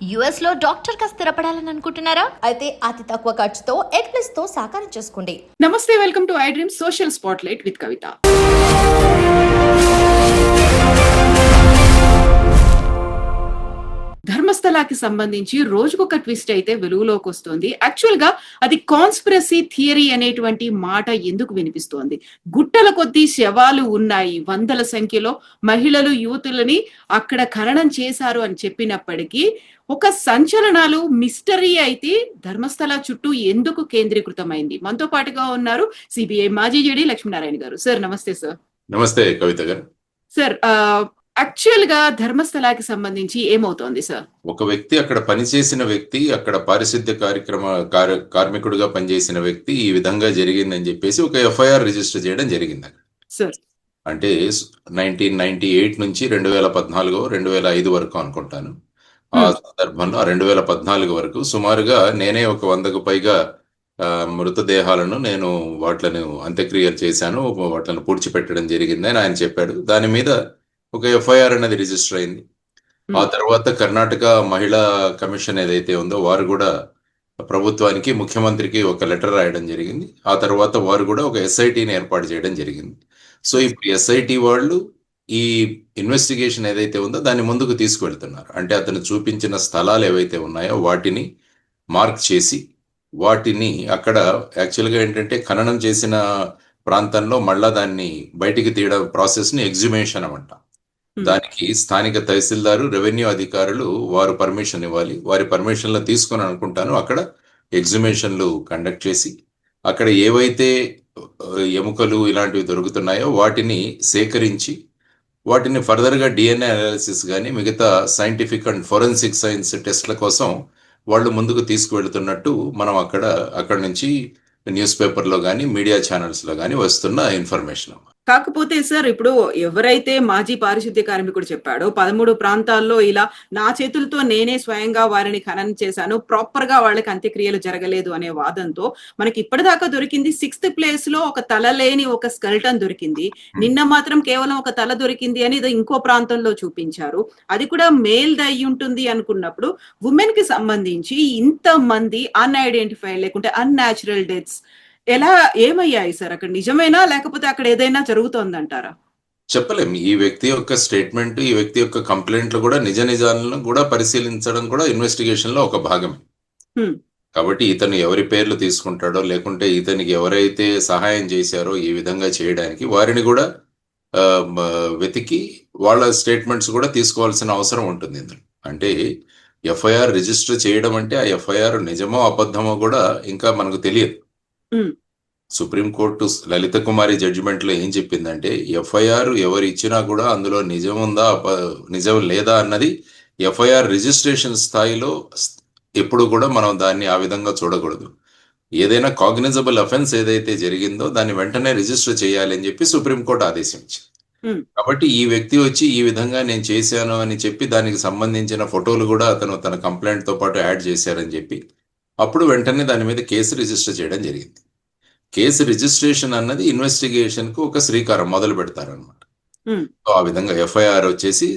US లో doctor గా స్థిరపడాలని అనుకుంటున్నారా? అయితే అతి తక్కువ ఖర్చుతో ఎగ్ ప్లస్ తో సాకారం చేసుకోండి. నమస్తే, welcome to I dream social spotlight with Kavitha. ధర్మస్థలాకి సంబంధించి రోజుకొక ట్విస్ట్ అయితే వెలుగులోకి వస్తోంది. యాక్చువల్ గా అది కాన్స్పిరసీ థియరీ అనేటువంటి మాట ఎందుకు వినిపిస్తోంది? గుట్టల కొద్దీ శవాలు ఉన్నాయి, వందల సంఖ్యలో మహిళలు యువతులని అక్కడ ఖననం చేశారు అని చెప్పినప్పటికీ ఒక సంచలనాలు మిస్టరీ అయితే ధర్మస్థల చుట్టూ ఎందుకు కేంద్రీకృతమైంది? మనతో పాటుగా ఉన్నారు సిబిఐ మాజీ జేడీ లక్ష్మీనారాయణ గారు. సార్ నమస్తే. సార్ నమస్తే కవిత గారు. సార్, యాక్చువల్ గా ధర్మస్థలాకి సంబంధించి ఏమవుతోంది సార్? ఒక వ్యక్తి, అక్కడ పనిచేసిన వ్యక్తి, అక్కడ పారిశుద్ధ్య కార్మికుడిగా పనిచేసిన వ్యక్తి ఈ విధంగా జరిగిందని చెప్పేసి ఒక ఎఫ్ఐఆర్ రిజిస్టర్ చేయడం జరిగింది అక్కడ. సార్ అంటే 1998 నుంచి 2014 2005 వరకు అనుకుంటాను. ఆ సందర్భంలో 2014 వరకు సుమారుగా నేనే ఒక 100కు పైగా మృతదేహాలను నేను వాటిని అంత్యక్రియలు చేశాను, వాటిని పూడ్చిపెట్టడం జరిగింది అని ఆయన చెప్పాడు. దాని మీద ఒక ఎఫ్ఐఆర్ అనేది రిజిస్టర్ అయింది. ఆ తర్వాత కర్ణాటక మహిళా కమిషన్ ఏదైతే ఉందో వారు కూడా ప్రభుత్వానికి, ముఖ్యమంత్రికి ఒక లెటర్ రాయడం జరిగింది. ఆ తర్వాత వారు కూడా ఒక ఎస్ఐటిని ఏర్పాటు చేయడం జరిగింది. సో ఇప్పుడు ఎస్ఐటి వాళ్ళు ఈ ఇన్వెస్టిగేషన్ ఏదైతే ఉందో దాన్ని ముందుకు తీసుకువెళ్తున్నారు. అంటే అతను చూపించిన స్థలాలు ఏవైతే ఉన్నాయో వాటిని మార్క్ చేసి వాటిని అక్కడ యాక్చువల్గా ఏంటంటే ఖననం చేసిన ప్రాంతంలో మళ్ళా దాన్ని బయటికి తీయడం ప్రాసెస్ని ఎగ్జిబిషన్ అన్నమాట. దానికి స్థానిక తహసీల్దారు, రెవెన్యూ అధికారులు వారు పర్మిషన్ ఇవ్వాలి. వారి పర్మిషన్లు తీసుకొని అనుకుంటాను అక్కడ ఎగ్జిబిషన్లు కండక్ట్ చేసి అక్కడ ఏవైతే ఎముకలు ఇలాంటివి దొరుకుతున్నాయో వాటిని సేకరించి వాటిని ఫర్దర్గా డిఎన్ఏ అనాలిసిస్ కానీ మిగతా సైంటిఫిక్ అండ్ ఫోరెన్సిక్ సైన్స్ టెస్ట్ల కోసం వాళ్ళు ముందుకు తీసుకువెళ్తున్నట్టు మనం అక్కడ నుంచి న్యూస్ పేపర్లో కానీ మీడియా ఛానల్స్లో కానీ వస్తున్న ఇన్ఫర్మేషన్. కాకపోతే సార్, ఇప్పుడు ఎవరైతే మాజీ పారిశుద్ధ్య కార్మికుడు చెప్పాడో 13 ప్రాంతాల్లో ఇలా నా చేతులతో నేనే స్వయంగా వారిని ఖననం చేశాను, ప్రాపర్ గా వాళ్ళకి అంత్యక్రియలు జరగలేదు అనే వాదంతో మనకి ఇప్పటిదాకా దొరికింది 6th ప్లేస్ లో ఒక తల లేని ఒక స్కెల్టన్ దొరికింది. నిన్న మాత్రం కేవలం ఒక తల దొరికింది అని ఇంకో ప్రాంతంలో చూపించారు. అది కూడా మేల్ అయి ఉంటుంది అనుకున్నప్పుడు ఉమెన్ కి సంబంధించి ఇంత మంది అన్ఐడెంటిఫైడ్ లేకుంటే అన్యాచురల్ డెత్స్ ఎలా ఏమయ్యాయి సార్? అక్కడ నిజమేనా లేకపోతే అక్కడ ఏదైనా జరుగుతోందంటారా? చెప్పలేం. ఈ వ్యక్తి యొక్క స్టేట్మెంట్, ఈ వ్యక్తి యొక్క కంప్లైంట్లు కూడా నిజాలను కూడా పరిశీలించడం కూడా ఇన్వెస్టిగేషన్ లో ఒక భాగమే. కాబట్టి ఇతను ఎవరి పేర్లు తీసుకుంటాడో లేకుంటే ఇతనికి ఎవరైతే సహాయం చేశారో ఈ విధంగా చేయడానికి వారిని కూడా వెతికి వాళ్ళ స్టేట్మెంట్స్ కూడా తీసుకోవాల్సిన అవసరం ఉంటుంది. అంటే ఎఫ్ఐఆర్ రిజిస్టర్ చేయడం అంటే ఆ ఎఫ్ఐఆర్ నిజమో అబద్ధమో కూడా ఇంకా మనకు తెలియదు. సుప్రీంకోర్టు లలిత కుమారి జడ్జిమెంట్ లో ఏం చెప్పిందంటే ఎఫ్ఐఆర్ ఎవరు ఇచ్చినా కూడా అందులో నిజం ఉందా నిజం లేదా అన్నది ఎఫ్ఐఆర్ రిజిస్ట్రేషన్ స్థాయిలో ఎప్పుడు కూడా మనం దాన్ని ఆ విధంగా చూడకూడదు. ఏదైనా కాగ్నిజబుల్ అఫెన్స్ ఏదైతే జరిగిందో దాన్ని వెంటనే రిజిస్టర్ చేయాలి అని చెప్పి సుప్రీంకోర్టు ఆదేశించింది. కాబట్టి ఈ వ్యక్తి వచ్చి ఈ విధంగా నేను చేశాను అని చెప్పి దానికి సంబంధించిన ఫోటోలు కూడా అతను తన కంప్లైంట్ తో పాటు యాడ్ చేశారని చెప్పి అప్పుడు వెంటనే దాని మీద కేసు రిజిస్టర్ చేయడం జరిగింది. కేసు రిజిస్ట్రేషన్ అన్నది ఇన్వెస్టిగేషన్ కు ఒక శ్రీకారం మొదలు పెడతారనమాట. ఆ విధంగా ఎఫ్ఐఆర్ వచ్చేసి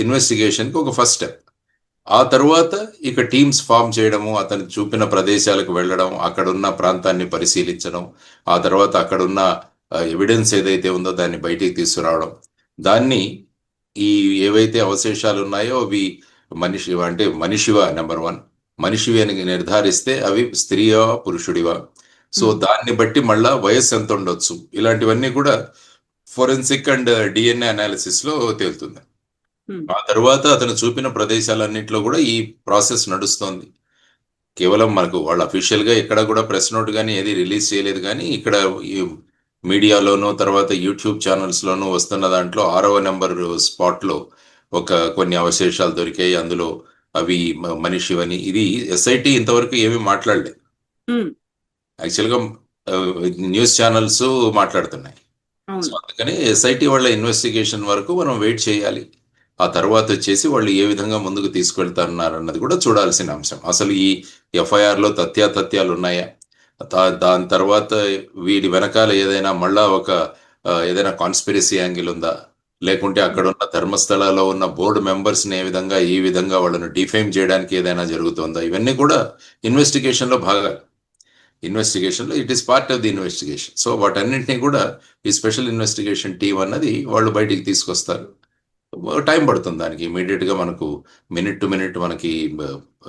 ఇన్వెస్టిగేషన్ కు ఒక ఫస్ట్ స్టెప్. ఆ తర్వాత ఇక టీమ్స్ ఫామ్ చేయడము, అతను చూపిన ప్రదేశాలకు వెళ్ళడం, అక్కడున్న ప్రాంతాన్ని పరిశీలించడం, ఆ తర్వాత అక్కడున్న ఎవిడెన్స్ ఏదైతే ఉందో దాన్ని బయటికి తీసుకురావడం, దాన్ని ఈ ఏవైతే అవశేషాలు ఉన్నాయో అవి మనిషివా నెంబర్ 1 మనిషివి అని నిర్ధారిస్తే అవి స్త్రీయా పురుషుడివా, సో దాన్ని బట్టి మళ్ళా వయస్సు ఎంత ఉండొచ్చు, ఇలాంటివన్నీ కూడా ఫోరెన్సిక్ అండ్ డిఎన్ఏ అనాలిసిస్ లో తేలుతుంది. ఆ తర్వాత అతను చూపిన ప్రదేశాలన్నింటిలో కూడా ఈ ప్రాసెస్ నడుస్తోంది. కేవలం మనకు వాళ్ళు అఫీషియల్ గా ఎక్కడ కూడా ప్రెస్ నోట్ కానీ ఏది రిలీజ్ చేయలేదు, కానీ ఇక్కడ ఈ మీడియాలోనూ తర్వాత యూట్యూబ్ ఛానల్స్ లోనూ వస్తున్న దాంట్లో 6వ నెంబర్ స్పాట్ లో కొన్ని అవశేషాలు దొరికాయి. అందులో అవి మనిషివని ఇది ఎస్ఐటి ఇంతవరకు ఏమీ మాట్లాడలేదు. యాక్చువల్గా న్యూస్ ఛానల్స్ మాట్లాడుతున్నాయి. సో అందుకని ఎస్ఐటి వాళ్ళ ఇన్వెస్టిగేషన్ వరకు మనం వెయిట్ చేయాలి. ఆ తర్వాత వచ్చేసి వాళ్ళు ఏ విధంగా ముందుకు తీసుకెళ్తారన్నారు అన్నది కూడా చూడాల్సిన అంశం. అసలు ఈ ఎఫ్ఐఆర్ లో తథ్యాలు ఉన్నాయా, దాని తర్వాత వీడి వెనకాల ఏదైనా మళ్ళా ఏదైనా కాన్స్పిరసీ యాంగిల్ ఉందా, లేకుంటే అక్కడ ఉన్న ధర్మస్థలాలో ఉన్న బోర్డు మెంబర్స్ ని ఈ విధంగా వాళ్ళను డిఫేమ్ చేయడానికి ఏదైనా జరుగుతుందా, ఇవన్నీ కూడా ఇన్వెస్టిగేషన్ లో భాగాలు. ఇన్వెస్టిగేషన్ లో it is part of the investigation. So వాటన్నింటినీ కూడా ఈ స్పెషల్ ఇన్వెస్టిగేషన్ టీం అన్నది వాళ్ళు బయటికి తీసుకొస్తారు. టైం పడుతుంది దానికి. ఇమీడియట్ గా మనకు మినిట్ టు మినిట్ మనకి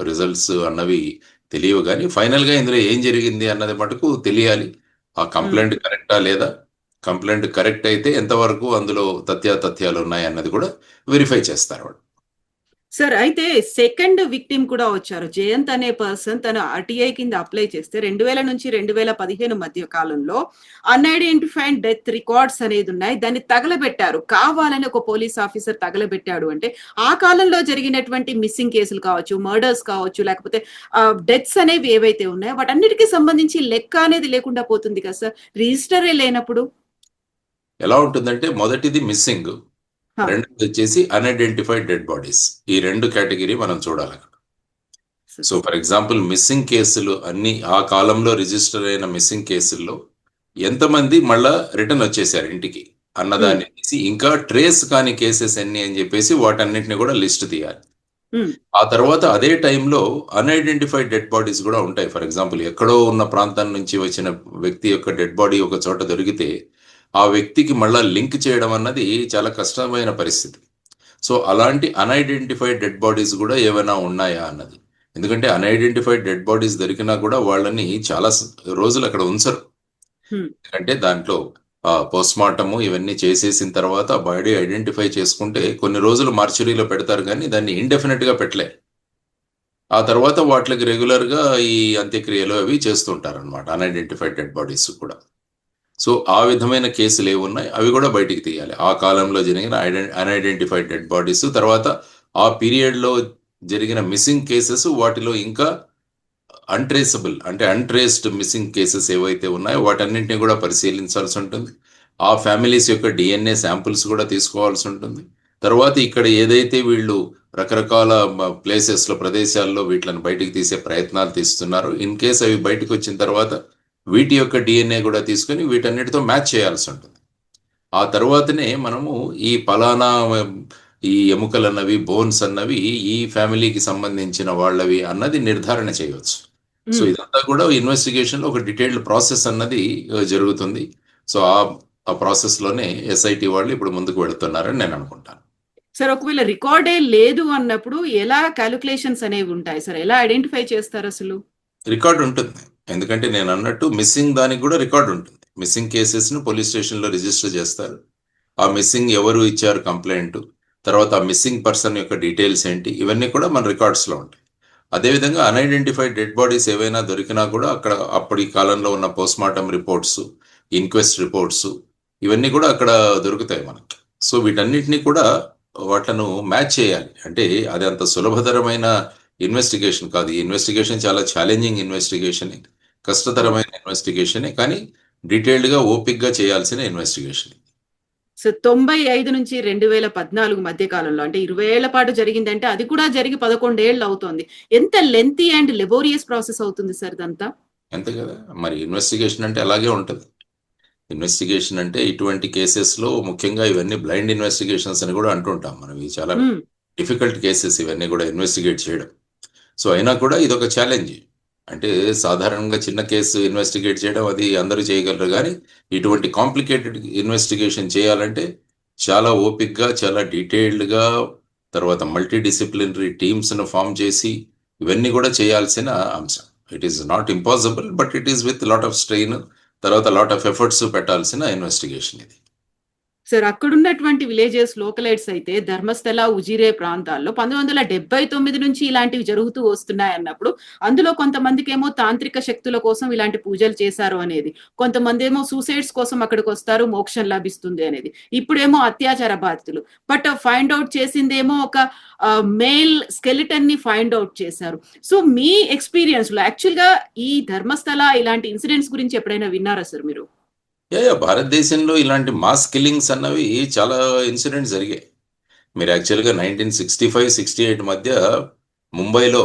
రిజల్ట్స్ అన్నవి తెలియవు, కానీ ఫైనల్ గా ఇందులో ఏం జరిగింది అన్నది మటుకు తెలియాలి. ఆ కంప్లైంట్ కరెక్టా లేదా, కంప్లైంట్ కరెక్ట్ అయితే ఎంతవరకు అందులో తథ్యాలు ఉన్నాయి అన్నది కూడా వెరిఫై చేస్తారు వాళ్ళు. సార్, అయితే సెకండ్ విక్టిమ్ కూడా వచ్చారు. జయంత్ అనే పర్సన్ తను ఆర్టీఐ కింద అప్లై చేస్తే 2000 నుంచి 2015 మధ్య కాలంలో అన్ఐడెంటిఫైడ్ డెత్ రికార్డ్స్ అనేది ఉన్నాయి. దాన్ని తగలబెట్టారు, కావాలని ఒక పోలీస్ ఆఫీసర్ తగలబెట్టాడు. అంటే ఆ కాలంలో జరిగినటువంటి మిస్సింగ్ కేసులు కావచ్చు, మర్డర్స్ కావచ్చు, లేకపోతే డెత్స్ అనేవి ఏవైతే ఉన్నాయో వాటన్నిటికీ సంబంధించి లెక్క అనేది లేకుండా పోతుంది కదా సార్, రిజిస్టరే లేనప్పుడు. ఎలా ఉంటుందంటే మొదటిది మిస్సింగ్, రెండోది వచ్చేసి అన్ఐడెంటిఫైడ్ డెడ్ బాడీస్. ఈ రెండు కేటగిరీ మనం చూడాలి. సో ఫర్ ఎగ్జాంపుల్ మిస్సింగ్ కేసులు అన్ని ఆ కాలంలో రిజిస్టర్ అయిన మిస్సింగ్ కేసుల్లో ఎంతమంది మళ్ళా రిటర్న్ వచ్చేసారు ఇంటికి అన్నదాన్ని తీసి, ఇంకా ట్రేస్ కాని కేసెస్ ఎన్ని అని చెప్పేసి వాటన్నిటిని కూడా లిస్ట్ తీయాలి. ఆ తర్వాత అదే టైంలో అన్ఐడెంటిఫైడ్ డెడ్ బాడీస్ కూడా ఉంటాయి. ఫర్ ఎగ్జాంపుల్ ఎక్కడో ఉన్న ప్రాంతం నుంచి వచ్చిన వ్యక్తి యొక్క డెడ్ బాడీ ఒక చోట దొరికితే ఆ వ్యక్తికి మళ్ళా లింక్ చేయడం అన్నది చాలా కష్టమైన పరిస్థితి. సో అలాంటి అన్ఐడెంటిఫైడ్ డెడ్ బాడీస్ కూడా ఏమైనా ఉన్నాయా అన్నది. ఎందుకంటే అన్ఐడెంటిఫైడ్ డెడ్ బాడీస్ దొరికినా కూడా వాళ్ళని చాలా రోజులు అక్కడ ఉంచరు. ఎందుకంటే దాంట్లో పోస్ట్ మార్టము ఇవన్నీ చేసేసిన తర్వాత బాడీ ఐడెంటిఫై చేసుకుంటే కొన్ని రోజులు మార్చురీలో పెడతారు, కానీ దాన్ని ఇండెఫినెట్ గా పెట్టలే. ఆ తర్వాత వాటికి రెగ్యులర్ గా ఈ అంత్యక్రియలు అవి చేస్తుంటారు అనమాట, అన్ఐడెంటిఫైడ్ డెడ్ బాడీస్ కూడా. సో ఆ విధమైన కేసులు ఏవి ఉన్నాయి అవి కూడా బయటికి తీయాలి. ఆ కాలంలో జరిగిన అన్ఐడెంటిఫైడ్ డెడ్ బాడీస్, తర్వాత ఆ పీరియడ్ లో జరిగిన మిస్సింగ్ కేసెస్, వాటిలో ఇంకా అన్ట్రేసబుల్ అంటే అన్ట్రేస్డ్ మిస్సింగ్ కేసెస్ ఏవైతే ఉన్నాయో వాటన్నింటినీ కూడా పరిశీలించాల్సి ఉంటుంది. ఆ ఫ్యామిలీస్ యొక్క డిఎన్ఏ శాంపుల్స్ కూడా తీసుకోవాల్సి ఉంటుంది. తర్వాత ఇక్కడ ఏదైతే వీళ్ళు రకరకాల ప్లేసెస్లో ప్రదేశాల్లో వీటిని బయటికి తీసే ప్రయత్నాలు తీస్తున్నారు, ఇన్ కేస్ అవి బయటకు వచ్చిన తర్వాత వీటి యొక్క డిఎన్ఏ కూడా తీసుకొని వీటన్నిటితో మ్యాచ్ చేయాల్సి ఉంటుంది. ఆ తర్వాతనే మనము ఈ పలానా ఈ ఎముకలు అన్నవి, బోన్స్ అన్నవి ఈ ఫ్యామిలీకి సంబంధించిన వాళ్ళవి అన్నది నిర్ధారణ చేయవచ్చు. సో ఇదంతా కూడా ఇన్వెస్టిగేషన్ లో ఒక డీటెయిల్డ్ ప్రాసెస్ అన్నది జరుగుతుంది. సో ఆ ప్రాసెస్ లోనే ఎస్ఐటి వాళ్ళు ఇప్పుడు ముందుకు వెళుతున్నారని నేను అనుకుంటాను. సార్, ఒకవేళ రికార్డే లేదు అన్నప్పుడు ఎలా క్యాలిక్యులేషన్స్ అనేవి ఉంటాయి సార్, ఎలా ఐడెంటిఫై చేస్తారు అసలు? రికార్డు ఉంటుంది, ఎందుకంటే నేను అన్నట్టు మిస్సింగ్ దానికి కూడా రికార్డు ఉంటుంది. మిస్సింగ్ కేసెస్ ను పోలీస్ స్టేషన్ లో రిజిస్టర్ చేస్తారు. ఆ మిస్సింగ్ ఎవరు ఇచ్చారు కంప్లైంట్, తర్వాత ఆ మిస్సింగ్ పర్సన్ యొక్క డీటెయిల్స్ ఏంటి, ఇవన్నీ కూడా మన రికార్డ్స్ లో ఉంటాయి. అదేవిధంగా అన్ఐడెంటిఫైడ్ డెడ్ బాడీస్ ఏవైనా దొరికినా కూడా అక్కడ అప్పటి కాలంలో ఉన్న post mortem reports, inquest reports ఇవన్నీ కూడా అక్కడ దొరుకుతాయి మనకి. సో వీటన్నిటిని కూడా వాటిను మ్యాచ్ చేయాలి. అంటే అది అంత సులభతరమైన ఇన్వెస్టిగేషన్ కాదు. ఈ ఇన్వెస్టిగేషన్ చాలా ఛాలెంజింగ్ ఇన్వెస్టిగేషన్, కష్టతరమైన ఇన్వెస్టిగేషనే, కానీ డీటెయిల్డ్ గా ఓపిక్ గా చేయాల్సిన ఇన్వెస్టిగేషన్. సో 95 నుంచి 2014 మధ్య కాలంలో, అంటే 20 ఏళ్ల పాటు జరిగిందంటే అది కూడా జరిగి 11 ఏళ్ళు అవుతోంది. ఎంత లెంతీ అండ్ లెబోరియస్ ప్రాసెస్ అవుతుంది సార్ ఇదంతా? అంతే కదా, మరి ఇన్వెస్టిగేషన్ అంటే అలాగే ఉంటుంది. ఇన్వెస్టిగేషన్ అంటే ఇటువంటి కేసెస్ లో ముఖ్యంగా ఇవన్నీ బ్లైండ్ ఇన్వెస్టిగేషన్స్ అని కూడా అంటుంటాం మనం. ఇవి చాలా డిఫికల్ట్ కేసెస్ ఇవన్నీ కూడా ఇన్వెస్టిగేట్ చేయడం. సో అయినా కూడా ఇది ఒక ఛాలెంజ్. అంటే సాధారణంగా చిన్న కేసు ఇన్వెస్టిగేట్ చేయడం అది అందరూ చేయగలరు, కానీ ఇటువంటి కాంప్లికేటెడ్ ఇన్వెస్టిగేషన్ చేయాలంటే చాలా ఓపిక్గా, చాలా డీటెయిల్డ్గా, తర్వాత మల్టీ డిసిప్లినరీ టీమ్స్ను ఫామ్ చేసి ఇవన్నీ కూడా చేయాల్సిన అంశం. It is not impossible, but it is with lot of strain, తర్వాత లాట్ ఆఫ్ ఎఫర్ట్స్ పెట్టాల్సిన ఇన్వెస్టిగేషన్ ఇది. సార్, అక్కడున్నటువంటి విలేజెస్ లోకలైట్స్ అయితే ధర్మస్థల, ఉజిరే ప్రాంతాల్లో 1979 నుంచి ఇలాంటివి జరుగుతూ వస్తున్నాయి అన్నప్పుడు అందులో కొంతమందికి ఏమో తాంత్రిక శక్తుల కోసం ఇలాంటి పూజలు చేశారు అనేది, కొంతమంది ఏమో సూసైడ్స్ కోసం అక్కడికి వస్తారు, మోక్షం లభిస్తుంది అనేది, ఇప్పుడేమో అత్యాచార బాధితులు. బట్ ఫైండ్ అవుట్ చేసిందేమో ఒక మేల్ స్కెలిటన్ ని ఫైండ్ అవుట్ చేశారు. సో మీ ఎక్స్పీరియన్స్ లో యాక్చువల్ గా ఈ ధర్మస్థల ఇలాంటి ఇన్సిడెంట్స్ గురించి ఎప్పుడైనా విన్నారా సార్ మీరు? భారతదేశంలో ఇలాంటి మాస్ కిల్లింగ్స్ అన్నవి చాలా ఇన్సిడెంట్స్ జరిగాయి. మీరు యాక్చువల్గా 1965-68 మధ్య ముంబైలో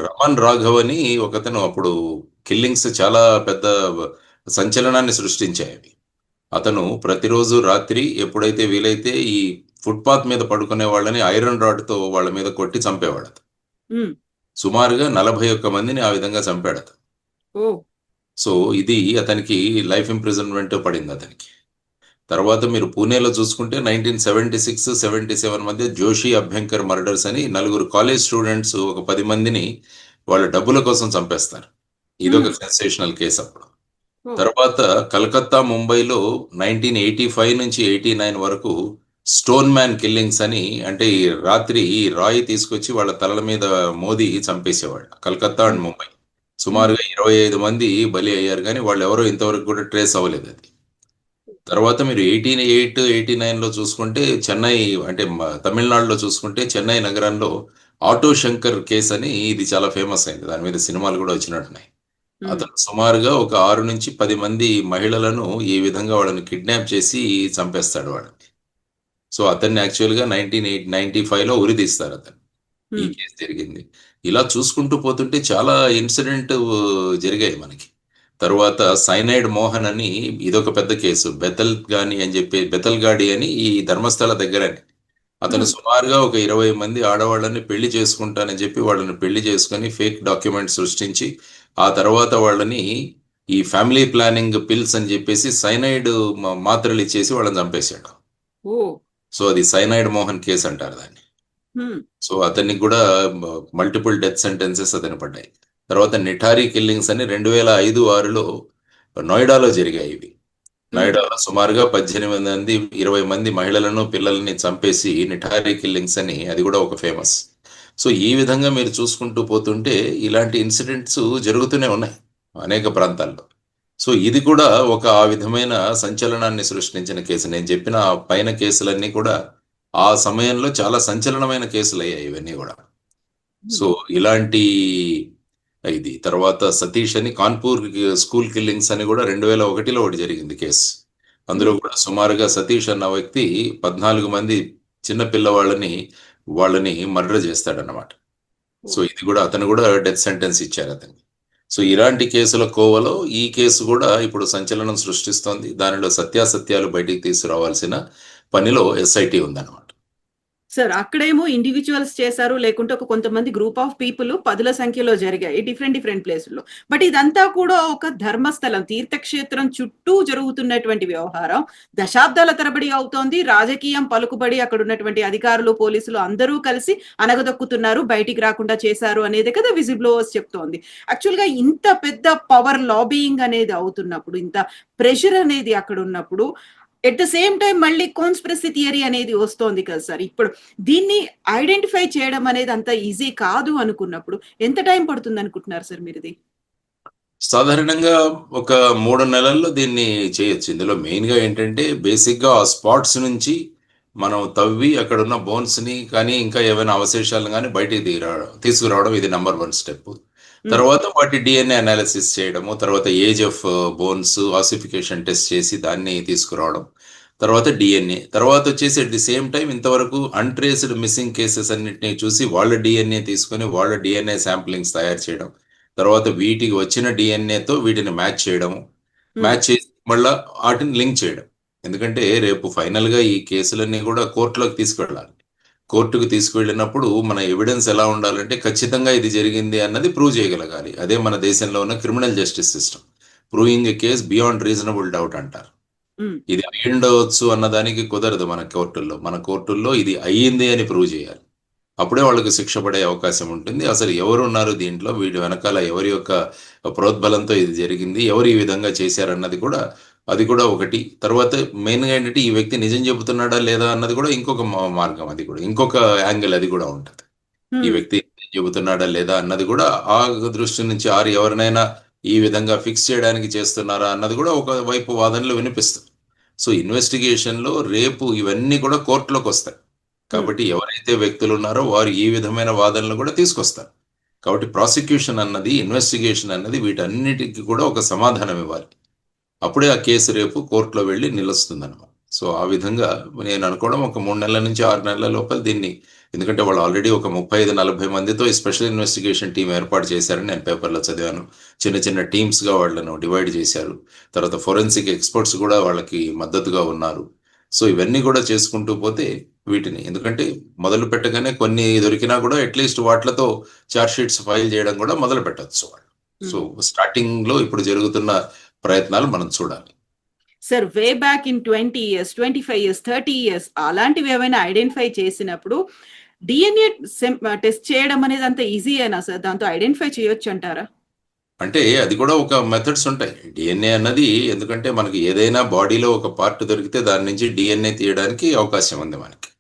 రమన్ రాఘవ్ అని ఒకతను, అప్పుడు కిల్లింగ్స్ చాలా పెద్ద సంచలనాన్ని సృష్టించాయి. అతను ప్రతిరోజు రాత్రి ఎప్పుడైతే వీలైతే ఈ ఫుట్పాత్ మీద పడుకునే వాళ్ళని ఐరన్ రాడ్తో వాళ్ళ మీద కొట్టి చంపేవాడు అతను. ఉమ్, సుమారుగా 41 మందిని ఆ విధంగా చంపాడు అతను. ఓ సో ఇది అతనికి లైఫ్ ఇంప్రిజన్మెంట్ పడింది అతనికి. తర్వాత మీరు పూణేలో చూసుకుంటే 1976-77 మధ్య జోషి అభ్యంకర్ మర్డర్స్ అని నలుగురు కాలేజ్ స్టూడెంట్స్ ఒక 10 మందిని వాళ్ళ డబ్బుల కోసం చంపేస్తారు. ఇదొక సెన్సేషనల్ కేసు అప్పుడు. ఓ తర్వాత కలకత్తా, ముంబైలో 1985 నుంచి 89 వరకు స్టోన్ మ్యాన్ కిల్లింగ్స్ అని, అంటే ఈ రాత్రి ఈ రాయి తీసుకొచ్చి వాళ్ళ తలల మీద మోదీ చంపేసేవాళ్ళు. కలకత్తా అండ్ ముంబై సుమారుగా 25 మంది బలి అయ్యారు, కానీ వాళ్ళు ఎవరో ఇంతవరకు కూడా ట్రేస్ అవ్వలేదు అది. తర్వాత మీరు 88-89లో చూసుకుంటే చెన్నై, అంటే తమిళనాడులో చూసుకుంటే చెన్నై నగరంలో ఆటో శంకర్ కేసు అని, ఇది చాలా ఫేమస్ అయింది, దాని మీద సినిమాలు కూడా వచ్చినట్టున్నాయి. అతను సుమారుగా ఒక 6 నుంచి 10 మంది మహిళలను ఈ విధంగా వాళ్ళని కిడ్నాప్ చేసి చంపేస్తాడు వాళ్ళని. సో అతన్ని యాక్చువల్గా 1995లో ఉరి తీస్తారు అతను. ఈ కేసు జరిగింది. ఇలా చూసుకుంటూ పోతుంటే చాలా ఇన్సిడెంట్ జరిగాయి మనకి. తర్వాత సైనైడ్ మోహన్ అని, ఇదొక పెద్ద కేసు. బెతల్గాడి అని ఈ ధర్మస్థల దగ్గరని. అతను సుమారుగా ఒక 20 మంది ఆడవాళ్ళని పెళ్లి చేసుకుంటానని చెప్పి వాళ్ళని పెళ్లి చేసుకొని ఫేక్ డాక్యుమెంట్ సృష్టించి ఆ తర్వాత వాళ్ళని ఈ ఫ్యామిలీ ప్లానింగ్ పిల్స్ అని చెప్పేసి సైనైడ్ మాత్రలు ఇచ్చేసి వాళ్ళని చంపేశాడు. ఓ సో అది సైనైడ్ మోహన్ కేసు అంటారు దాన్ని. సో అతనికి కూడా మల్టిపుల్ డెత్ సెంటెన్సెస్ అతని పడ్డాయి. తర్వాత నిఠారీ కిల్లింగ్స్ అని 2005-6లో నోయిడాలో జరిగాయి ఇవి. నోయిడాలో సుమారుగా 18 మంది 20 మంది మహిళలను పిల్లల్ని చంపేసి నిఠారీ కిల్లింగ్స్ అని, అది కూడా ఒక ఫేమస్. సో ఈ విధంగా మీరు చూసుకుంటూ పోతుంటే ఇలాంటి ఇన్సిడెంట్స్ జరుగుతూనే ఉన్నాయి అనేక ప్రాంతాల్లో. సో ఇది కూడా ఒక ఆ విధమైన సంచలనాన్ని సృష్టించిన కేసు. నేను చెప్పిన ఆ పైన కేసులన్నీ కూడా ఆ సమయంలో చాలా సంచలనమైన కేసులు అయ్యాయి ఇవన్నీ కూడా. సో ఇలాంటి ఇది. తర్వాత సతీష్ అని కాన్పూర్ స్కూల్ కిల్లింగ్స్ అని కూడా 2001లో ఒకటి జరిగింది కేసు. అందులో కూడా సుమారుగా సతీష్ అన్న వ్యక్తి 14 మంది చిన్న వాళ్ళని మర్డర్ చేస్తాడన్నమాట. సో ఇది కూడా అతను కూడా డెత్ సెంటెన్స్ ఇచ్చారు అతనికి. సో ఇలాంటి కేసుల కోవలో ఈ కేసు కూడా ఇప్పుడు సంచలనం సృష్టిస్తోంది. దానిలో సత్యాసత్యాలు బయటికి తీసుకురావాల్సిన పనిలో ఎస్ఐటి ఉందన్నమాట. సార్, అక్కడేమో ఇండివిజువల్స్ చేశారు, లేకుంటే ఒక కొంతమంది గ్రూప్ ఆఫ్ పీపుల్ 10ల సంఖ్యలో జరిగాయి డిఫరెంట్ ప్లేసుల్లో. బట్ ఇదంతా కూడా ఒక ధర్మస్థలం, తీర్థక్షేత్రం చుట్టూ జరుగుతున్నటువంటి వ్యవహారం దశాబ్దాల తరబడి అవుతోంది. రాజకీయం పలుకుబడి అక్కడ ఉన్నటువంటి అధికారులు, పోలీసులు అందరూ కలిసి అనగదొక్కుతున్నారు, బయటికి రాకుండా చేశారు అనేది కదా విజిబ్లోవర్స్ చెప్తోంది. యాక్చువల్ గా ఇంత పెద్ద పవర్ లాబీయింగ్ అనేది అవుతున్నప్పుడు, ఇంత ప్రెషర్ అనేది అక్కడ ఉన్నప్పుడు, ఎట్ ద సేమ్ టైం మళ్ళీ కాన్స్పిరసీ థియరీ అనేది వస్తోంది కదా సార్. ఇప్పుడు దీన్ని ఐడెంటిఫై చేయడం అనేది అంత ఈజీ కాదు అనుకున్నప్పుడు ఎంత టైం పడుతుంది అనుకుంటున్నారు సార్ మీరు? ఇది సాధారణంగా ఒక 3 నెలల్లో దీన్ని చేయొచ్చు. ఇందులో మెయిన్గా ఏంటంటే బేసిక్గా ఆ స్పాట్స్ నుంచి మనం తవ్వి అక్కడ ఉన్న బోన్స్ని కానీ ఇంకా ఏమైనా అవశేషాలను కానీ బయటికి తీసుకురావడం, ఇది నెంబర్ 1 స్టెప్. తర్వాత వాటి డిఎన్ఏ అనాలిసిస్ చేయడము, తర్వాత age of bones ossification test చేసి దాన్ని తీసుకురావడం, తర్వాత డిఎన్ఏ, తర్వాత వచ్చేసి అట్ ది సేమ్ టైం ఇంతవరకు అన్ట్రేస్డ్ మిస్సింగ్ కేసెస్ అన్నిటిని చూసి వాళ్ళ డిఎన్ఏ తీసుకొని వాళ్ళ డిఎన్ఏ శాంప్లింగ్స్ తయారు చేయడం, తర్వాత వీటికి వచ్చిన డిఎన్ఏతో వీటిని మ్యాచ్ చేయడము, మ్యాచ్ చేసి మళ్ళీ వాటిని లింక్ చేయడం. ఎందుకంటే రేపు ఫైనల్గా ఈ కేసులన్నీ కూడా కోర్టులోకి తీసుకెళ్ళాలి. కోర్టుకు తీసుకువెళ్ళినప్పుడు మన ఎవిడెన్స్ ఎలా ఉండాలంటే ఖచ్చితంగా ఇది జరిగింది అన్నది ప్రూవ్ చేయగలగాలి. అదే మన దేశంలో ఉన్న criminal justice system. Proving a case beyond reasonable doubt అంటారు. ఇది అయి ఉండవచ్చు అన్నదానికి కుదరదు మన కోర్టుల్లో. మన కోర్టుల్లో ఇది అయ్యింది అని ప్రూవ్ చేయాలి. అప్పుడే వాళ్ళకి శిక్ష పడే అవకాశం ఉంటుంది. అసలు ఎవరు ఉన్నారు దీంట్లో, వీటి వెనకాల ఎవరి యొక్క ప్రోద్బలంతో ఇది జరిగింది, ఎవరు ఈ విధంగా చేశారన్నది కూడా, అది కూడా ఒకటి. తర్వాత మెయిన్గా ఏంటంటే ఈ వ్యక్తి నిజం చెబుతున్నాడా లేదా అన్నది కూడా ఇంకొక మార్గం, అది కూడా ఇంకొక యాంగిల్ అది కూడా ఉంటుంది. ఈ వ్యక్తి నిజం చెబుతున్నాడా లేదా అన్నది కూడా ఆ దృష్టి నుంచి ఎవరినైనా ఈ విధంగా ఫిక్స్ చేయడానికి చేస్తున్నారా అన్నది కూడా ఒక వైపు వాదనలు వినిపిస్తుంది. సో ఇన్వెస్టిగేషన్లో రేపు ఇవన్నీ కూడా కోర్టులోకి వస్తాయి. కాబట్టి ఎవరైతే వ్యక్తులు ఉన్నారో వారు ఈ విధమైన వాదనలు కూడా తీసుకొస్తారు. కాబట్టి ప్రాసిక్యూషన్ అన్నది, ఇన్వెస్టిగేషన్ అన్నది వీటన్నిటికీ కూడా ఒక సమాధానం ఇవ్వాలి. అప్పుడే ఆ కేసు రేపు కోర్టులో వెళ్ళి నిలుస్తుంది అన్నమాట. సో ఆ విధంగా నేను అనుకోవడం ఒక 3 నెలల నుంచి 6 నెలల లోపల దీన్ని, ఎందుకంటే వాళ్ళు ఆల్రెడీ ఒక 35-40 మందితో స్పెషల్ ఇన్వెస్టిగేషన్ టీం ఏర్పాటు చేశారని నేను పేపర్లో చదివాను. చిన్న చిన్న టీమ్స్గా వాళ్ళను డివైడ్ చేశారు. తర్వాత ఫోరెన్సిక్ ఎక్స్పర్ట్స్ కూడా వాళ్ళకి మద్దతుగా ఉన్నారు. సో ఇవన్నీ కూడా చేసుకుంటూ పోతే వీటిని, ఎందుకంటే మొదలు పెట్టగానే కొన్ని దొరికినా కూడా అట్లీస్ట్ వాటిలతో చార్జ్ షీట్స్ ఫైల్ చేయడం కూడా మొదలు పెట్టచ్చు వాళ్ళు. సో స్టార్టింగ్ లో ఇప్పుడు జరుగుతున్న ప్రయత్నాలు మనం చూడాలి. Sir, way back in 20 years, 25 years, 30 years అలాంటివి ఏమైనా ఐడెంటిఫై చేసినప్పుడు డిఎన్ఏ టెస్ట్ చేయడం అనేది అంత ఈజీ అయినా సార్? దాంతో ఐడెంటిఫై చేయొచ్చు అంటారా? అంటే అది కూడా ఒక మెథడ్స్ ఉంటాయి. డిఎన్ఏ అన్నది, ఎందుకంటే మనకి ఏదైనా బాడీలో ఒక పార్ట్ దొరికితే దాని నుంచి డిఎన్ఏ తీయడానికి అవకాశం ఉంది మనకి.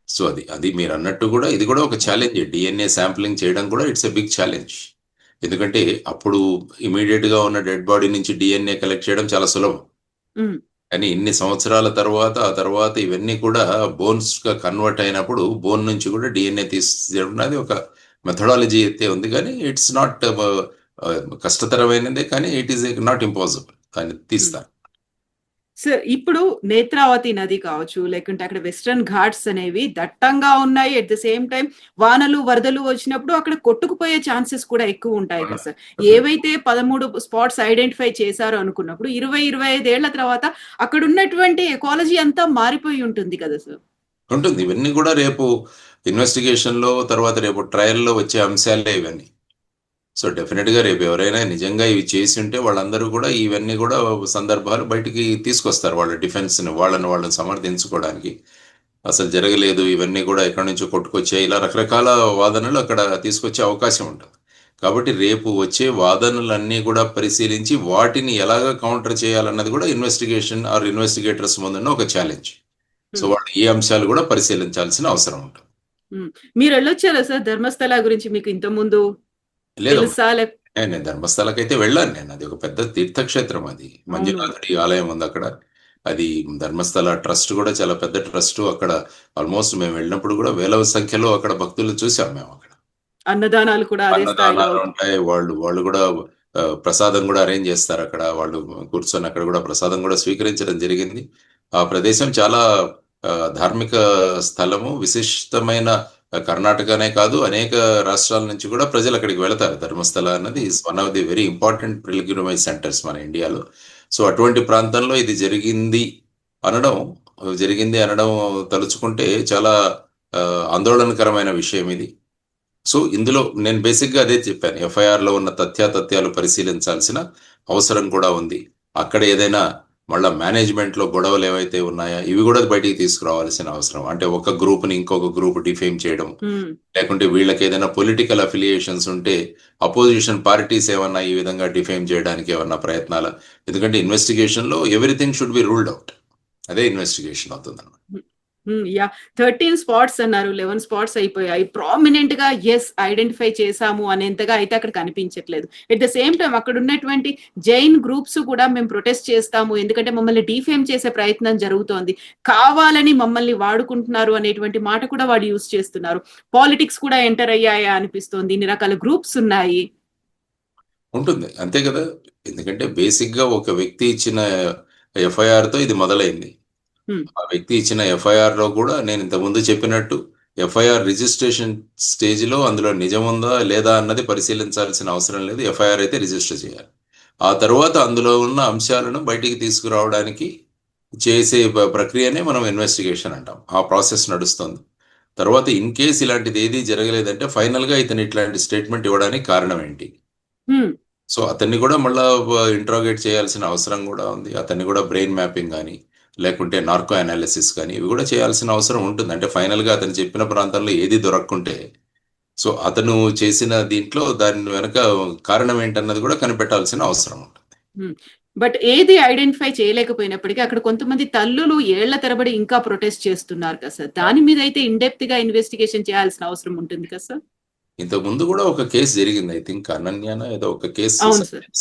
సో అది మీరు అన్నట్టు కూడా ఇది కూడా ఒక ఛాలెంజ్. డిఎన్ఏ శాంప్లింగ్ చేయడం కూడా ఇట్స్ ఎ బిగ్ ఛాలెంజ్. ఎందుకంటే అప్పుడు ఇమీడియట్ గా ఉన్న డెడ్ బాడీ నుంచి డిఎన్ఏ కలెక్ట్ చేయడం చాలా సులభం. మ్మ్. కానీ ఇన్ని సంవత్సరాల తర్వాత ఆ తర్వాత ఇవన్నీ కూడా బోన్స్ గా కన్వర్ట్ అయినప్పుడు బోన్ నుంచి కూడా డిఎన్ఏ తీసేయడం అనేది ఒక మెథడాలజీ అయితే ఉంది. కానీ ఇట్స్ నాట్ కష్టతరమైనదే, కానీ ఇట్ ఈస్ నాట్ ఇంపాసిబుల్. దాన్ని తీస్తారు. సార్, ఇప్పుడు నేత్రావతి నది కావచ్చు, లేకుంటే అక్కడ వెస్టర్న్ ఘాట్స్ అనేవి దట్టంగా ఉన్నాయి. అట్ ద సేమ్ టైం వానలు వరదలు వచ్చినప్పుడు అక్కడ కొట్టుకుపోయే ఛాన్సెస్ కూడా ఎక్కువ ఉంటాయి కదా సార్. ఏవైతే 13 స్పాట్స్ ఐడెంటిఫై చేశారో అనుకున్నప్పుడు 20-25 ఏళ్ల తర్వాత అక్కడ ఉన్నటువంటి ఎకాలజీ అంతా మారిపోయి ఉంటుంది కదా సార్. ఉంటుంది. ఇవన్నీ కూడా రేపు ఇన్వెస్టిగేషన్ లో, తర్వాత రేపు ట్రయల్లో వచ్చే అంశాలే ఇవన్నీ. సో డెఫినెట్ గా రేపు ఎవరైనా నిజంగా ఇవి చేసి ఉంటే వాళ్ళందరూ కూడా ఇవన్నీ కూడా సందర్భాలు బయటికి తీసుకొస్తారు. వాళ్ళ డిఫెన్స్ ని, వాళ్ళని సమర్థించుకోవడానికి. అసలు జరగలేదు, ఇవన్నీ కూడా ఎక్కడి నుంచో కొట్టుకొచ్చాయి, ఇలా రకరకాల వాదనలు అక్కడ తీసుకొచ్చే అవకాశం ఉంటుంది. కాబట్టి రేపు వచ్చే వాదనలన్నీ కూడా పరిశీలించి వాటిని ఎలాగ కౌంటర్ చేయాలన్నది కూడా ఇన్వెస్టిగేషన్ ఆర్ ఇన్వెస్టిగేటర్స్ ముందున్న ఒక ఛాలెంజ్. సో వాళ్ళు ఈ అంశాలు కూడా పరిశీలించాల్సిన అవసరం ఉంటుంది. మీరు వెళ్ళొచ్చారా సార్ ధర్మస్థల గురించి? మీకు ఇంత ముందు లేదు, తెలుసా? నేను ధర్మస్థలకైతే వెళ్ళాను. నేను, అది ఒక పెద్ద తీర్థక్షేత్రం. అది మంజునాథుడి ఆలయం ఉంది అక్కడ. అది ధర్మస్థల ట్రస్ట్ కూడా చాలా పెద్ద ట్రస్ట్. అక్కడ ఆల్మోస్ట్ మేము వెళ్ళినప్పుడు కూడా వేల సంఖ్యలో అక్కడ భక్తులు చూసాం మేము. అక్కడ అన్నదానాలు కూడా అదే స్థాయిలో అన్నదానాలు ఉంటాయి. వాళ్ళు కూడా ప్రసాదం కూడా అరేంజ్ చేస్తారు అక్కడ. వాళ్ళు కూర్చొని అక్కడ కూడా ప్రసాదం కూడా స్వీకరించడం జరిగింది. ఆ ప్రదేశం చాలా ధార్మిక స్థలము, విశిష్టమైన. కర్ణాటకనే కాదు, అనేక రాష్ట్రాల నుంచి కూడా ప్రజలు అక్కడికి వెళతారు. ధర్మస్థల అన్నది is one of the very important pilgrimage centres మన ఇండియాలో. సో అటువంటి ప్రాంతంలో ఇది జరిగింది అనడం తలుచుకుంటే చాలా ఆందోళనకరమైన విషయం ఇది. సో ఇందులో నేను బేసిక్గా అదే చెప్పాను. ఎఫ్ఐఆర్లో ఉన్న తథ్యాలు పరిశీలించాల్సిన అవసరం కూడా ఉంది. అక్కడ ఏదైనా మళ్ళా మేనేజ్మెంట్ లో గొడవలు ఏవైతే ఉన్నాయా ఇవి కూడా బయటికి తీసుకురావాల్సిన అవసరం. అంటే ఒక గ్రూప్ ని ఇంకొక గ్రూప్ డిఫేమ్ చేయడం, లేకుంటే వీళ్ళకి ఏదైనా పొలిటికల్ అఫిలియేషన్స్ ఉంటే అపోజిషన్ పార్టీస్ ఏమన్నా ఈ విధంగా డిఫేమ్ చేయడానికి ఏమన్నా ప్రయత్నాలు. ఎందుకంటే ఇన్వెస్టిగేషన్ లో everything should be ruled out. అదే ఇన్వెస్టిగేషన్ అవుతుంది అన్నమాట. 13 స్పాట్స్ అన్నారు, 11 స్పాట్స్ అయిపోయాయి. ప్రామినెంట్ గా ఎస్ ఐడెంటిఫై చేశాము అనేంతగా అయితే అక్కడ కనిపించట్లేదు. ఎట్ ద సేమ్ టైం అక్కడ ఉన్నటువంటి జైన్ గ్రూప్స్ కూడా మేము ప్రొటెస్ట్ చేస్తాము, ఎందుకంటే మమ్మల్ని డిఫేమ్ చేసే ప్రయత్నం జరుగుతోంది, కావాలని మమ్మల్ని వాడుకుంటున్నారు అనేటువంటి మాట కూడా వాడు యూజ్ చేస్తున్నారు. పాలిటిక్స్ కూడా ఎంటర్ అయ్యాయా అనిపిస్తోంది. ఇన్ని రకాల గ్రూప్స్ ఉన్నాయి. ఉంటుంది, అంతే కదా. ఎందుకంటే బేసిక్ గా ఒక వ్యక్తి ఇచ్చిన ఎఫ్ఐఆర్ తో ఇది మొదలైంది. ఆ వ్యక్తి ఇచ్చిన ఎఫ్ఐఆర్ లో కూడా నేను ఇంతకుముందు చెప్పినట్టు ఎఫ్ఐఆర్ రిజిస్ట్రేషన్ స్టేజ్ లో అందులో నిజం ఉందా లేదా అన్నది పరిశీలించాల్సిన అవసరం లేదు. ఎఫ్ఐఆర్ అయితే రిజిస్టర్ చేయాలి. ఆ తర్వాత అందులో ఉన్న అంశాలను బయటికి తీసుకురావడానికి చేసే ప్రక్రియనే మనం ఇన్వెస్టిగేషన్ అంటాం. ఆ ప్రాసెస్ నడుస్తుంది. తర్వాత ఇన్ కేస్ ఇలాంటిది ఏది జరగలేదంటే ఫైనల్ గా ఇతను ఇట్లాంటి స్టేట్మెంట్ ఇవ్వడానికి కారణం ఏంటి. సో అతన్ని కూడా మళ్ళా ఇంట్రాగేట్ చేయాల్సిన అవసరం కూడా ఉంది. అతన్ని కూడా బ్రెయిన్ మ్యాపింగ్ కానీ లేకుంటే నార్కో అనాలిసిస్ కానీ ఇవి కూడా చేయాల్సిన అవసరం ఉంటుంది. అంటే ఫైనల్ గా అతను చెప్పిన ప్రాంతంలో ఏది దొరక్కుంటే సో అతను చేసిన దీంట్లో దాని వెనక కారణం ఏంటన్నది కూడా కనిపెట్టాల్సిన అవసరం ఉంటుంది. బట్ ఏది ఐడెంటిఫై చేయలేకపోయినప్పటికీ అక్కడ కొంతమంది తల్లులు ఏళ్ల తరబడి ఇంకా ప్రొటెస్ట్ చేస్తున్నారు కదా సార్. దాని మీద అయితే ఇన్డెప్త్ గా ఇన్వెస్టిగేషన్ చేయాల్సిన అవసరం ఉంటుంది కదా సార్. ఇంతకు ముందు కూడా ఒక కేసు జరిగింది, ఐ థింక్ అనన్యాన ఏదో ఒక కేసు,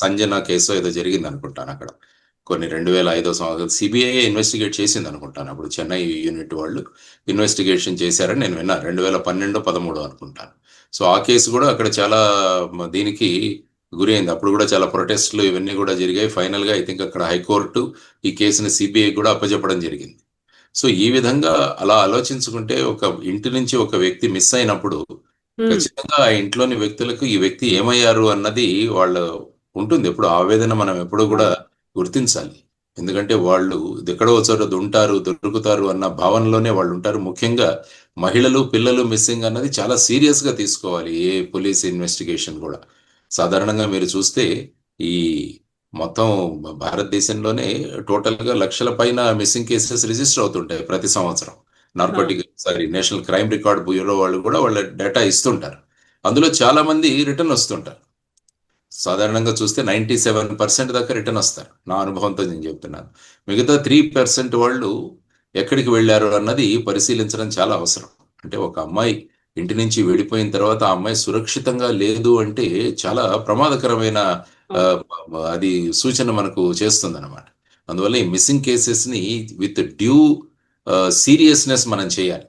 సంజన కేసు ఏదో జరిగింది అనుకుంటాను. అక్కడ కొన్ని 2005 సంవత్సరం సిబిఐ ఇన్వెస్టిగేట్ చేసింది అనుకుంటాను. అప్పుడు చెన్నై యూనిట్ వాళ్ళు ఇన్వెస్టిగేషన్ చేశారని నేను విన్నా. 2012-13 అనుకుంటాను. సో ఆ కేసు కూడా అక్కడ చాలా దీనికి గురి అయింది. అప్పుడు కూడా చాలా ప్రొటెస్ట్లు ఇవన్నీ కూడా జరిగాయి. ఫైనల్ గా ఐ థింక్ అక్కడ హైకోర్టు ఈ కేసుని సిబిఐ కూడా అప్పచెప్పడం జరిగింది. సో ఈ విధంగా అలా ఆలోచించుకుంటే ఒక ఇంటి నుంచి ఒక వ్యక్తి మిస్ అయినప్పుడు ఖచ్చితంగా ఆ ఇంట్లోని వ్యక్తులకు ఈ వ్యక్తి ఏమయ్యారు అన్నది వాళ్ళ ఉంటుంది. ఎప్పుడు ఆవేదన మనం ఎప్పుడు కూడా గుర్తించాలి. ఎందుకంటే వాళ్ళు ఎక్కడో చోట ఉంటారు, దొరుకుతారు అన్న భావనలోనే వాళ్ళు ఉంటారు. ముఖ్యంగా మహిళలు, పిల్లలు మిస్సింగ్ అన్నది చాలా సీరియస్ గా తీసుకోవాలి ఏ పోలీస్ ఇన్వెస్టిగేషన్ కూడా. సాధారణంగా మీరు చూస్తే ఈ మొత్తం భారతదేశంలోనే టోటల్ గా లక్షల పైన మిస్సింగ్ కేసెస్ రిజిస్టర్ అవుతుంటాయి ప్రతి సంవత్సరం. నేషనల్ క్రైమ్ రికార్డ్ బ్యూరో వాళ్ళు కూడా వాళ్ళ డేటా ఇస్తుంటారు. అందులో చాలా మంది రిటర్న్ వస్తుంటారు. సాధారణంగా చూస్తే 97% దాకా రిటర్న్ వస్తారు. నా అనుభవంతో నేను చెప్తున్నాను. మిగతా 3% వాళ్ళు ఎక్కడికి వెళ్ళారు అన్నది పరిశీలించడం చాలా అవసరం. అంటే ఒక అమ్మాయి ఇంటి నుంచి వెళ్ళిపోయిన తర్వాత ఆ అమ్మాయి సురక్షితంగా లేదు అంటే చాలా ప్రమాదకరమైన ఆ, అది సూచన మనకు చేస్తుందన్నమాట. అందువల్ల ఈ మిస్సింగ్ కేసెస్ ని విత్ డ్యూ సీరియస్నెస్ మనం చేయాలి.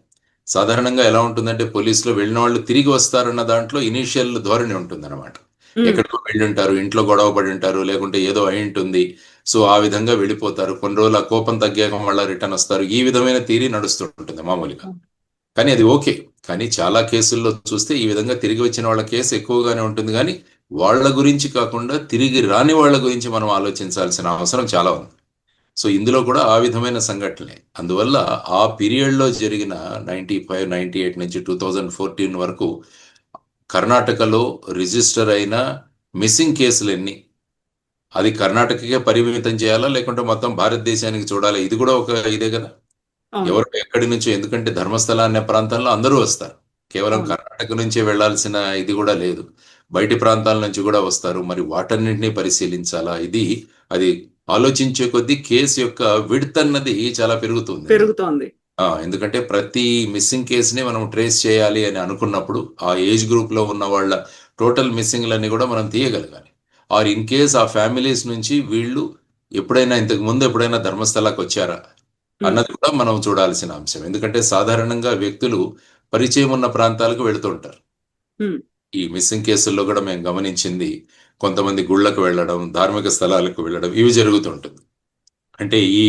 సాధారణంగా ఎలా ఉంటుందంటే పోలీసులో వెళ్ళిన వాళ్ళు తిరిగి వస్తారన్న దాంట్లో ఇనీషియల్ ధోరణి ఉంటుందన్నమాట. ఎక్కడికో వెళ్ళి ఉంటారు, ఇంట్లో గొడవ పడి ఉంటారు, లేకుంటే ఏదో అయి ఉంటుంది. సో ఆ విధంగా వెళ్ళిపోతారు. కొన్ని రోజులు ఆ కోపం తగ్గాక మళ్ళీ రిటర్న్ వస్తారు. ఈ విధమైన థియరీ నడుస్తుంటుంది మామూలుగా. కానీ అది ఓకే. కానీ చాలా కేసుల్లో చూస్తే ఈ విధంగా తిరిగి వచ్చిన వాళ్ళ కేసు ఎక్కువగానే ఉంటుంది. కానీ వాళ్ళ గురించి కాకుండా తిరిగి రాని వాళ్ళ గురించి మనం ఆలోచించాల్సిన అవసరం చాలా ఉంది. సో ఇందులో కూడా ఆ విధమైన సంఘటనలే. అందువల్ల ఆ పీరియడ్లో జరిగిన 95, 98 నుంచి 2014 వరకు కర్ణాటకలో రిజిస్టర్ అయిన మిస్సింగ్ కేసులు ఎన్ని, అది కర్ణాటకకే పరిమితం చేయాలా లేకుంటే మొత్తం భారతదేశానికి చూడాలా? ఇది కూడా ఒక ఇదే కదా. ఎవరు ఎక్కడి నుంచో, ఎందుకంటే ధర్మస్థల అనే ప్రాంతంలో అందరూ వస్తారు. కేవలం కర్ణాటక నుంచే వెళ్లాల్సిన ఇది కూడా లేదు. బయటి ప్రాంతాల నుంచి కూడా వస్తారు. మరి వాటన్నింటినీ పరిశీలించాలా? అది ఆలోచించే కొద్దీ కేసు యొక్క విడ్త్ అన్నది చాలా పెరుగుతోంది. ఎందుకంటే ప్రతి మిస్సింగ్ కేసుని మనం ట్రేస్ చేయాలి అని అనుకున్నప్పుడు ఆ ఏజ్ గ్రూప్ లో ఉన్న వాళ్ళ టోటల్ మిస్సింగ్లన్నీ కూడా మనం తీయగలగాలి. ఆర్ ఇన్ కేస్ ఆ ఫ్యామిలీస్ నుంచి వీళ్ళు ఇంతకు ముందు ఎప్పుడైనా ధర్మస్థలానికి వచ్చారా అన్నది కూడా మనం చూడాల్సిన అంశం. ఎందుకంటే సాధారణంగా వ్యక్తులు పరిచయం ఉన్న ప్రాంతాలకు వెళుతుంటారు. ఈ మిస్సింగ్ కేసుల్లో కూడా మేము గమనించింది కొంతమంది గుళ్ళకు వెళ్ళడం, ధార్మిక స్థలాలకు వెళ్ళడం, ఇవి జరుగుతుంటుంది. అంటే ఈ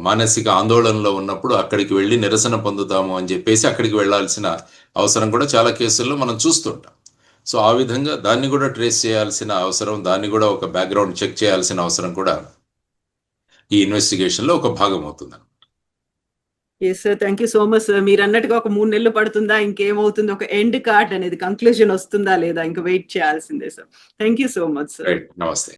మానసిక ఆందోళనలో ఉన్నప్పుడు అక్కడికి వెళ్ళి నిరసన పొందుతాము అని చెప్పేసి అక్కడికి వెళ్లాల్సిన అవసరం కూడా చాలా కేసుల్లో మనం చూస్తుంటాం. సో ఆ విధంగా దాన్ని కూడా ట్రేస్ చేయాల్సిన అవసరం, దాన్ని కూడా ఒక బ్యాక్గ్రౌండ్ చెక్ చేయాల్సిన అవసరం కూడా ఈ ఇన్వెస్టిగేషన్ లో ఒక భాగం అవుతుంది. Yes sir, thank you so much sir. మీరు అన్నట్టుగా ఒక 3 నెలలు పడుతుందా, ఇంకేమవుతుంది, ఒక ఎండ్ కార్డ్ అనేది కంక్లూజన్ వస్తుందా లేదా, ఇంకా వెయిట్ చేయాల్సిందే sir. Thank you so much sir. నమస్తే.